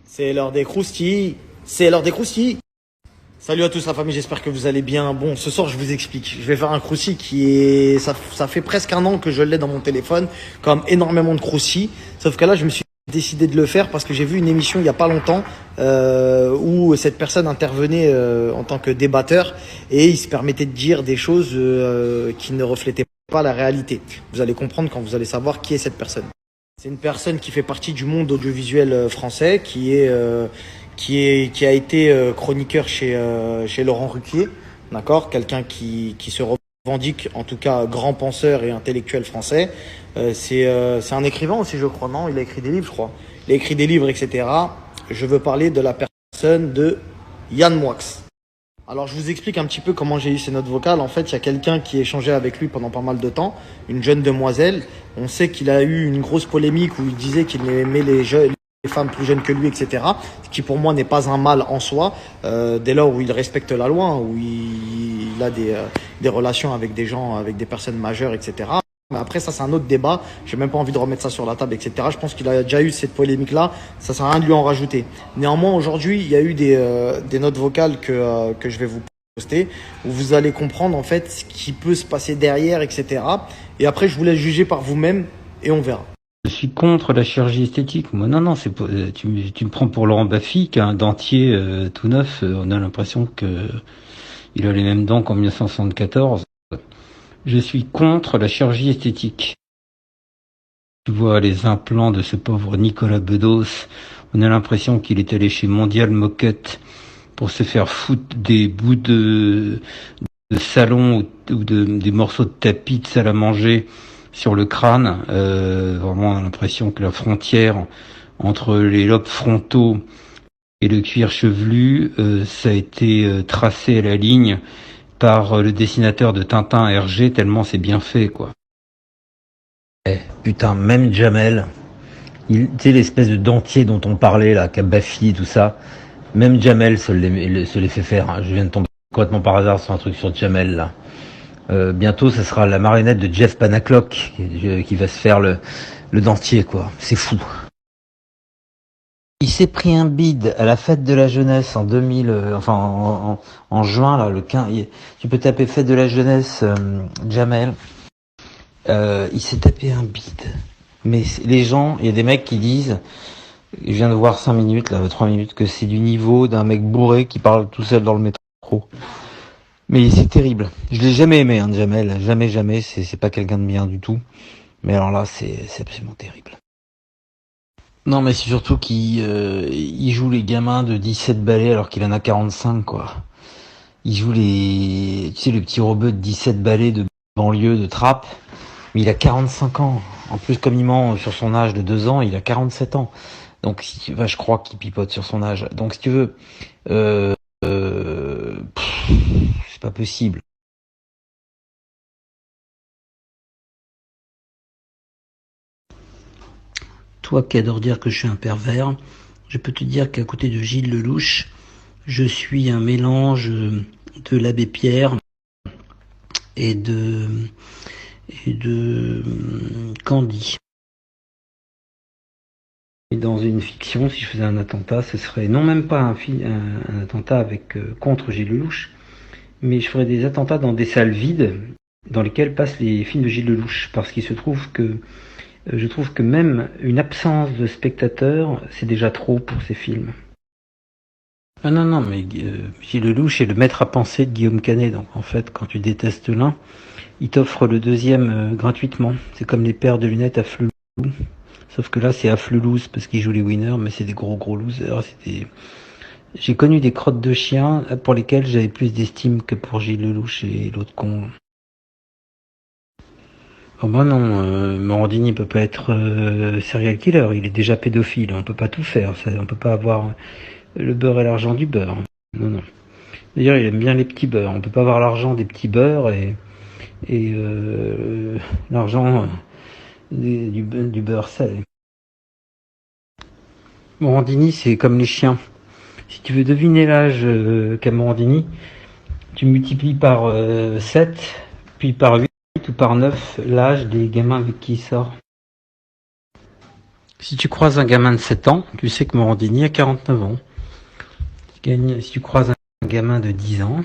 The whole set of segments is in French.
C'est l'heure des croustilles. C'est l'heure des croustilles. Salut à tous la famille, j'espère que vous allez bien. Bon, ce soir je vous explique. Je vais faire un croustilles qui est... Ça fait presque un an que je l'ai dans mon téléphone, comme énormément de croustilles. Sauf que là, je me suis décidé de le faire parce que j'ai vu une émission il y a pas longtemps où cette personne intervenait en tant que débatteur et il se permettait de dire des choses qui ne reflétaient pas la réalité. Vous allez comprendre quand vous allez savoir qui est cette personne. C'est une personne qui fait partie du monde audiovisuel français, qui a été chroniqueur chez Laurent Ruquier, d'accord, quelqu'un qui se revendique en tout cas grand penseur et intellectuel français. C'est un écrivain aussi, je crois, non? Il a écrit des livres, je crois. Il a écrit des livres, etc. Je veux parler de la personne de Yann Moix. Alors, je vous explique un petit peu comment j'ai eu ces notes vocales. En fait, il y a quelqu'un qui échangeait avec lui pendant pas mal de temps, une jeune demoiselle. On sait qu'il a eu une grosse polémique où il disait qu'il aimait les femmes plus jeunes que lui, etc. Ce qui pour moi n'est pas un mal en soi, dès lors où il respecte la loi, où il a des relations avec des gens, avec des personnes majeures, etc. Mais après, ça, c'est un autre débat. J'ai même pas envie de remettre ça sur la table, etc. Je pense qu'il a déjà eu cette polémique-là. Ça sert à rien de lui en rajouter. Néanmoins, aujourd'hui, il y a eu des notes vocales que je vais vous poster, où vous allez comprendre, en fait, ce qui peut se passer derrière, etc. Et après, je vous laisse juger par vous-même et on verra. Je suis contre la chirurgie esthétique. Moi, non, c'est pas, tu me prends pour Laurent Baffy, qui a un dentier tout neuf. On a l'impression que il a les mêmes dents qu'en 1974. Je suis contre la chirurgie esthétique. Tu vois les implants de ce pauvre Nicolas Bedos. On a l'impression qu'il est allé chez Mondial Moquette pour se faire foutre des bouts de salon ou des morceaux de tapis de salle à manger sur le crâne. Vraiment, on a l'impression que la frontière entre les lobes frontaux et le cuir chevelu, ça a été tracé à la ligne par le dessinateur de Tintin Hergé, tellement c'est bien fait, quoi. Putain, même Jamel, tu sais l'espèce de dentier dont on parlait là, Baffy, tout ça, même Jamel se les fait faire. Hein. Je viens de tomber complètement par hasard sur un truc sur Jamel là. Bientôt, ça sera la marionnette de Jeff Panaclock qui va se faire le dentier, quoi. C'est fou. Il s'est pris un bide à la fête de la jeunesse en 2000, en juin là, le 15. Tu peux taper fête de la jeunesse Jamel. Il s'est tapé un bide. Mais les gens, il y a des mecs qui disent, je viens de voir 5 minutes là, 3 minutes, que c'est du niveau d'un mec bourré qui parle tout seul dans le métro. Mais c'est terrible. Je l'ai jamais aimé, hein, Jamel. Jamais. C'est pas quelqu'un de bien du tout. Mais alors là, c'est absolument terrible. Non, mais c'est surtout qu'il il joue les gamins de 17 balais alors qu'il en a 45, quoi. Il joue tu sais, le petit robot de 17 balais de banlieue, de trappe. Mais il a 45 ans. En plus, comme il ment sur son âge de 2 ans, il a 47 ans. Donc, je crois qu'il pipote sur son âge. Donc, si tu veux, c'est pas possible. Toi qui adore dire que je suis un pervers, je peux te dire qu'à côté de Gilles Lelouch, je suis un mélange de l'abbé Pierre et de Candy. Et dans une fiction, si je faisais un attentat, ce serait non même pas un attentat contre Gilles Lelouch, mais je ferais des attentats dans des salles vides dans lesquelles passent les films de Gilles Lelouch, parce qu'il se trouve que je trouve que même une absence de spectateurs, c'est déjà trop pour ces films. Ah non, mais Gilles Lelouch est le maître à penser de Guillaume Canet, donc en fait, quand tu détestes l'un, il t'offre le deuxième gratuitement. C'est comme les paires de lunettes à Flelou. Sauf que là, c'est à Flelouz, parce qu'ils jouent les winners, mais c'est des gros losers. J'ai connu des crottes de chiens pour lesquelles j'avais plus d'estime que pour Gilles Lelouch et l'autre con. Oh bah non, Morandini peut pas être serial killer, il est déjà pédophile, on peut pas tout faire, on peut pas avoir le beurre et l'argent du beurre. Non. D'ailleurs, il aime bien les petits beurres, on peut pas avoir l'argent des petits beurres et l'argent du beurre salé. Morandini, c'est comme les chiens. Si tu veux deviner l'âge qu'a Morandini, tu multiplies par 7, puis par 8 ou par 9 l'âge des gamins avec qui il sort. Si tu croises un gamin de 7 ans, tu sais que Morandini a 49 ans. Si tu croises un gamin de 10 ans,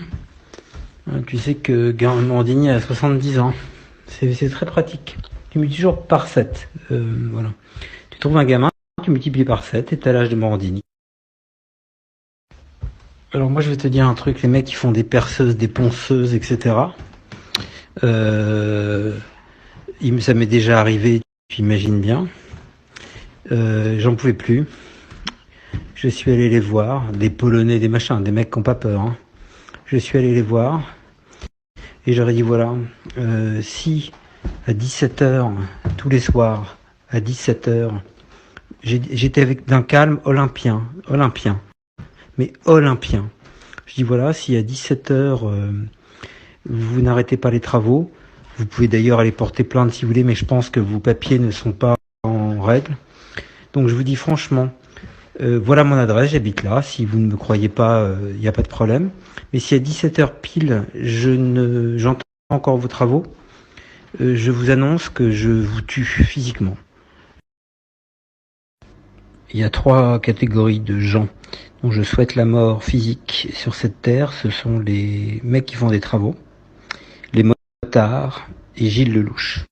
tu sais que Morandini a 70 ans. C'est très pratique. Tu multiplies toujours par 7. Voilà. Tu trouves un gamin, tu multiplies par 7 et t'as l'âge de Morandini. Alors moi je vais te dire un truc, les mecs qui font des perceuses, des ponceuses, etc. Ça m'est déjà arrivé, tu imagines bien. J'en pouvais plus. Je suis allé les voir, des Polonais, des machins, des mecs qui n'ont pas peur. Hein. Je suis allé les voir et j'aurais dit voilà, si à 17h tous les soirs, à 17h, j'étais avec d'un calme olympien, mais olympien. Je dis voilà, si à 17h vous n'arrêtez pas les travaux, vous pouvez d'ailleurs aller porter plainte si vous voulez, mais je pense que vos papiers ne sont pas en règle. Donc je vous dis franchement, voilà mon adresse, j'habite là. Si vous ne me croyez pas, il n'y a pas de problème. Mais si à 17h pile, j'entends encore vos travaux, je vous annonce que je vous tue physiquement. Il y a 3 catégories de gens dont je souhaite la mort physique sur cette terre. Ce sont les mecs qui font des travaux, les motards et Gilles Lelouch.